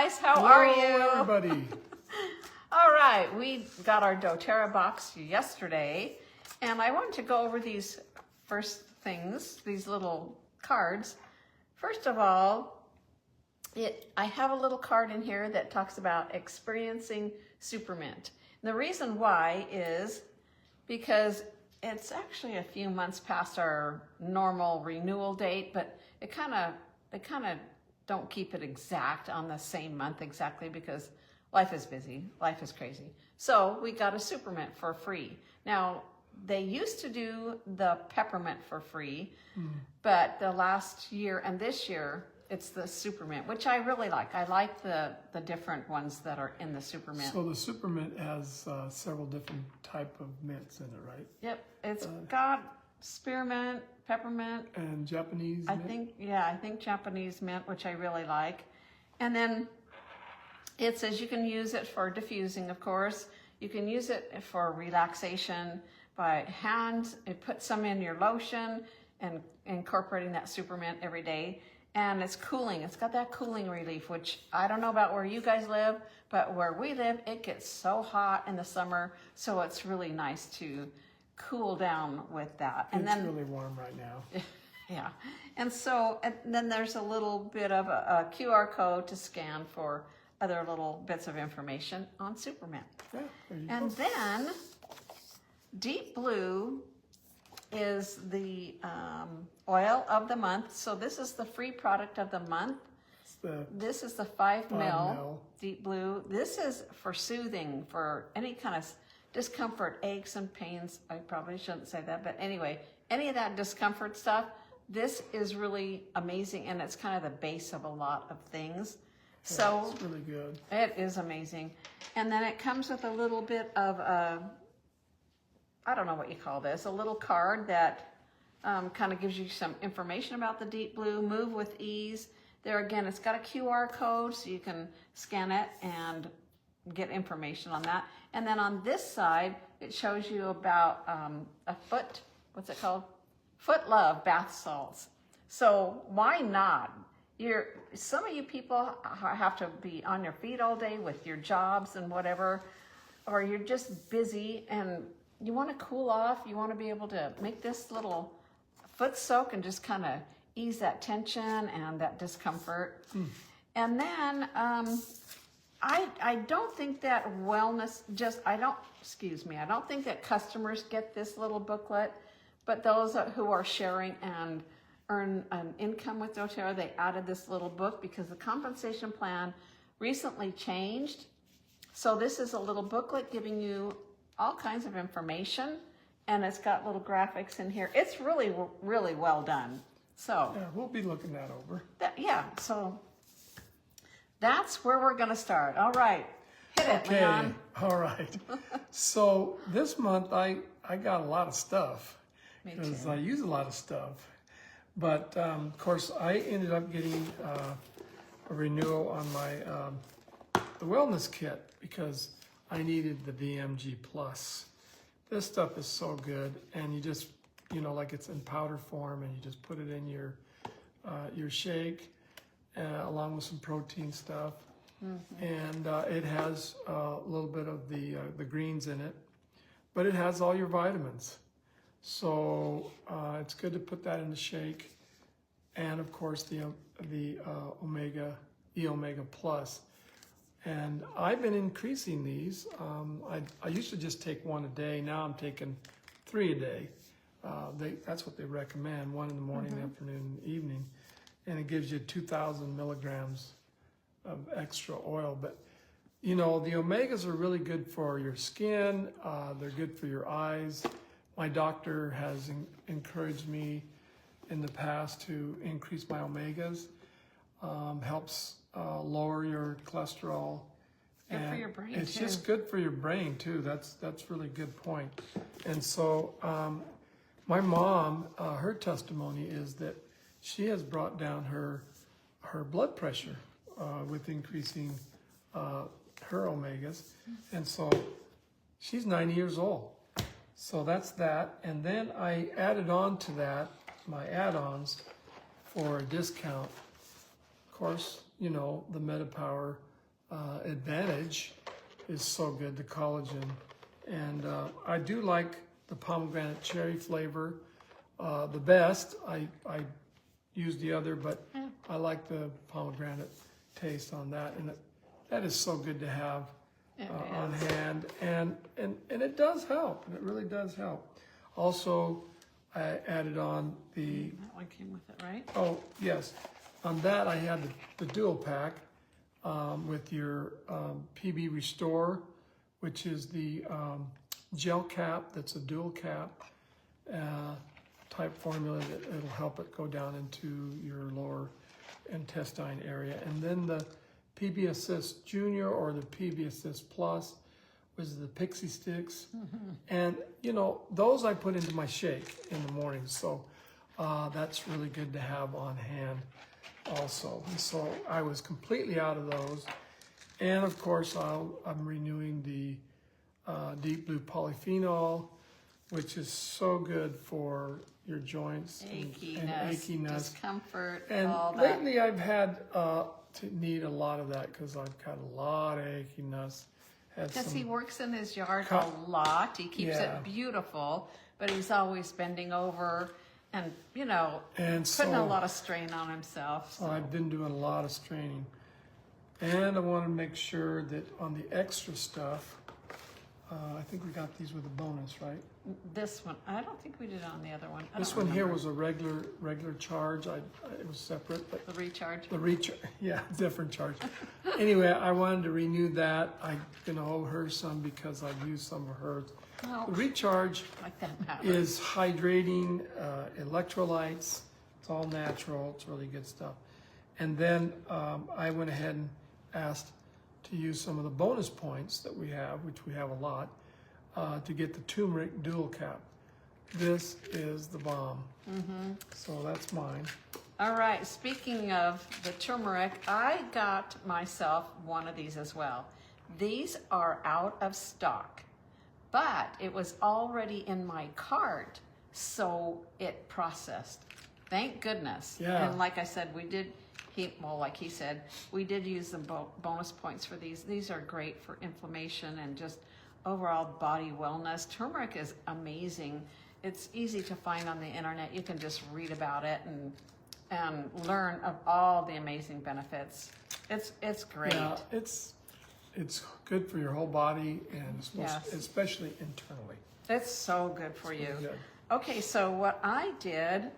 guys, how are you? Hello, everybody. All right, we got our doTERRA box yesterday, and I wanted to go over these first things, these little cards. First of all, I have a little card in here that talks about experiencing supermint. And the reason why is because it's actually a few months past our normal renewal date, but they kind of don't keep it exact on the same month exactly because life is busy, life is crazy. So we got a supermint for free. Now, they used to do the peppermint for free, but the last year and this year, it's the supermint, which I really like. I like the different ones that are in the supermint. So the supermint has several different type of mints in it, right? Yep, it's got spearmint, peppermint, and Japanese mint? I think Japanese mint, which I really like. And then it says you can use it for diffusing, of course. You can use it for relaxation by hand. Put some in your lotion and incorporating that supermint every day. And it's cooling. It's got that cooling relief, which I don't know about where you guys live, but where we live, it gets so hot in the summer. So it's really nice to cool down with that. And it's then really warm right now. Yeah. And then there's a little bit of a QR code to scan for other little bits of information on supermint. Yeah, there you And go. then Deep Blue is the oil of the month. So this is the free product of the month. This is the 5 mil Deep Blue. This is for soothing, for any kind of discomfort, aches and pains. I probably shouldn't say that, but anyway, any of that discomfort stuff, this is really amazing, and it's kind of the base of a lot of things. So it's really good. It is amazing. And then it comes with a little bit of I don't know what you call this, a little card that kind of gives you some information about the Deep Blue, move with ease. There again, it's got a QR code so you can scan it and get information on that. And then on this side, it shows you about what's it called? Foot Love bath salts. So why not? Some of you people have to be on your feet all day with your jobs and whatever, or you're just busy and you want to cool off. You want to be able to make this little foot soak and just kind of ease that tension and that discomfort. And then I don't think that I don't think that customers get this little booklet, but those who are sharing and earn an income with doTERRA, they added this little book because the compensation plan recently changed. So this is a little booklet giving you all kinds of information, and it's got little graphics in here. It's really, really well done. So yeah, we'll be looking that over. So that's where we're going to start. All right, hit it, Leon. All right. So this month I got a lot of stuff because I use a lot of stuff. But of course, I ended up getting a renewal on my the wellness kit because I needed the VMG Plus. This stuff is so good, and you just, like it's in powder form, and you just put it in your shake along with some protein stuff. And it has a little bit of the greens in it, but it has all your vitamins. So it's good to put that in the shake, and of course the omega Plus. And I've been increasing these. I used to just take one a day. Now I'm taking 3 a day. That's what they recommend: 1 in the morning, afternoon, and evening, and it gives you 2,000 milligrams of extra oil. But the omegas are really good for your skin. They're good for your eyes. My doctor has encouraged me in the past to increase my omegas. Helps lower your cholesterol. Good for your brain, it's too. just good for your brain too. That's really good point. And so my mom, her testimony is that she has brought down her blood pressure with increasing her omegas, and so she's 90 years old. So that's that. And then I added on to that my add-ons for a discount. Of course, the MetaPWR Advantage is so good, the collagen. And I do like the pomegranate cherry flavor the best. I use the other, but I like the pomegranate taste on that. And that is so good to have on hand. And it does help. It really does help. Also, I added on the... That one came with it, right? Oh, yes. On that, I had the dual pack with your PB Restore, which is the gel cap that's a dual cap type formula that it'll help it go down into your lower intestine area. And then the PB Assist Junior or the PB Assist Plus was the Pixie Sticks. And, you know, those I put into my shake in the morning. So that's really good to have on hand also. And so I was completely out of those. And of course, I'm renewing the Deep Blue Polyphenol, which is so good for your joints and achiness, discomfort, and all that. lately I've had to need a lot of that because I've got a lot of achiness. Because he works in his yard a lot. He keeps it beautiful, but he's always bending over and, you know, putting a lot of strain on himself. So I've been doing a lot of straining. And I want to make sure that on the extra stuff, I think we got these with a bonus, right? This one, I don't think we did on the other one. This one here was a regular charge. It was separate, but the recharge. the recharge, yeah, different charge. Anyway, I wanted to renew that. I'm gonna owe her some because I've used some of hers. Well, The recharge like that matter. is hydrating, electrolytes. It's all natural. It's really good stuff. And then I went ahead and asked to use some of the bonus points that we have, which we have a lot, to get the Turmeric Dual Cap. This is the bomb. So that's mine. All right, speaking of the turmeric, I got myself one of these as well. These are out of stock, but it was already in my cart, so it processed. Thank goodness. Yeah. And like I said, we did, like he said, we did use the bonus points for these. These are great for inflammation and just overall body wellness. Turmeric is amazing. It's easy to find on the internet. You can just read about it and learn of all the amazing benefits. It's great. Yeah, it's good for your whole body and especially internally. It's so good for you. Good. Okay, so what I did,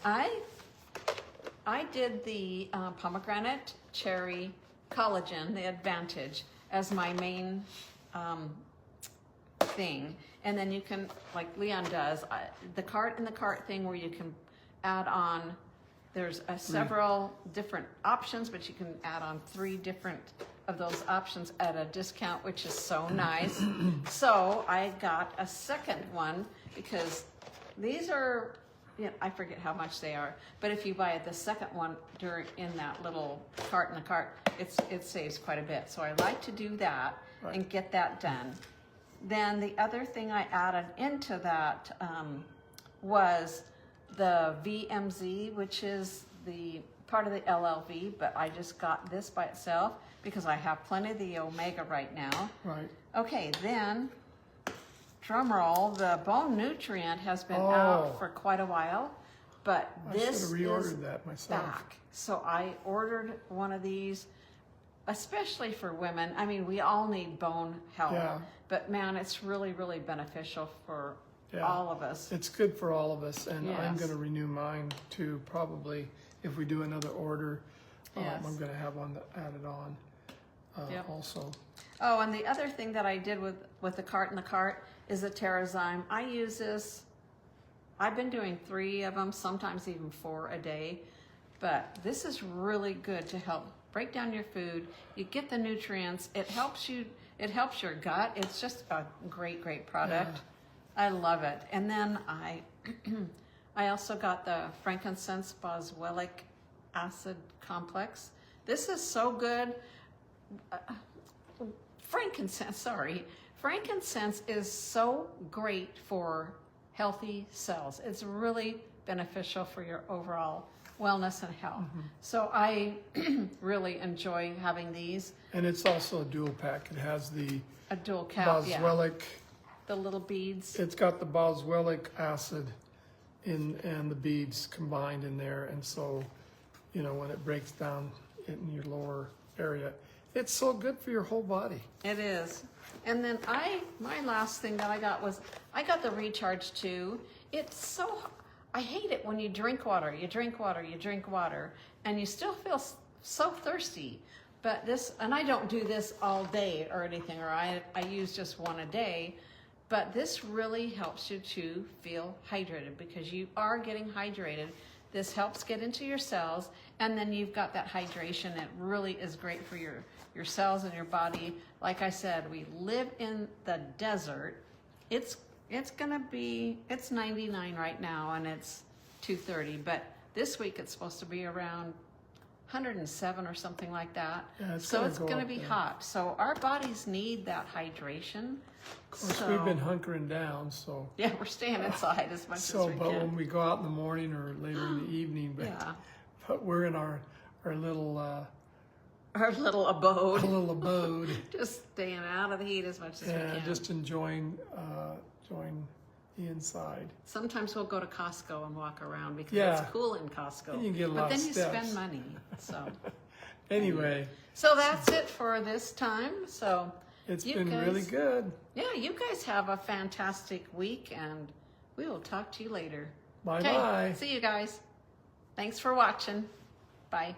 I did the pomegranate cherry collagen, the Advantage, as my main thing. And then you can, like Leon does, the cart thing where you can add on, there's several different options, but you can add on 3 different of those options at a discount, which is so nice. So I got a second one because these are, I forget how much they are, but if you buy the second one in that little cart in the cart, it saves quite a bit. So I like to do that and get that done. Then the other thing I added into that was the VMZ, which is the part of the LLV, but I just got this by itself because I have plenty of the omega right now. Right. Okay, then, drum roll, the bone nutrient has been out for quite a while, but this I should have reordered that myself. back. So I ordered one of these, especially for women. I mean, we all need bone health, but man, it's really, really beneficial for all of us. It's good for all of us, and I'm going to renew mine too, probably if we do another order. I'm going to have one added on also. Oh, and the other thing that I did with the cart in the cart is the Terrazyme. I use this, I've been doing 3 of them, sometimes even 4 a day, but this is really good to help break down your food. You get the nutrients, it helps your gut. It's just a great, great product. I love it. And then I also got the frankincense boswellic acid complex. This is so good. Frankincense is so great for healthy cells. It's really beneficial for your overall wellness and health. So I really enjoy having these. And it's also a dual pack. It has the A dual cap, boswellic. the little beads. It's got the boswellic acid and the beads combined in there, and so, you know, when it breaks down in your lower area, it's so good for your whole body. It is. And then my last thing that I got was, I got the Recharge 2. It's so, I hate it when you drink water, and you still feel so thirsty. But this, and I don't do this all day or anything, or I use just one a day, but this really helps you to feel hydrated because you are getting hydrated. This helps get into your cells, and then you've got that hydration. It really is great for your cells and your body. Like I said, we live in the desert. It's 99 right now, and it's 2:30, but this week it's supposed to be around 107 or something like that. Yeah, so it's going to be hot. So our bodies need that hydration. Of course, we've been hunkering down, so. Yeah, we're staying inside as much as we can. But when we go out in the morning or later in the evening, but we're in our little abode. Our little abode. Just staying out of the heat as much as we can. Just enjoying the inside. Sometimes we'll go to Costco and walk around because it's cool in Costco. And you get a but lot then of you steps. spend money. So anyway. So that's it for this time. So it's been really good. Yeah, you guys have a fantastic week, and we will talk to you later. Bye-bye. See you guys. Thanks for watching. Bye.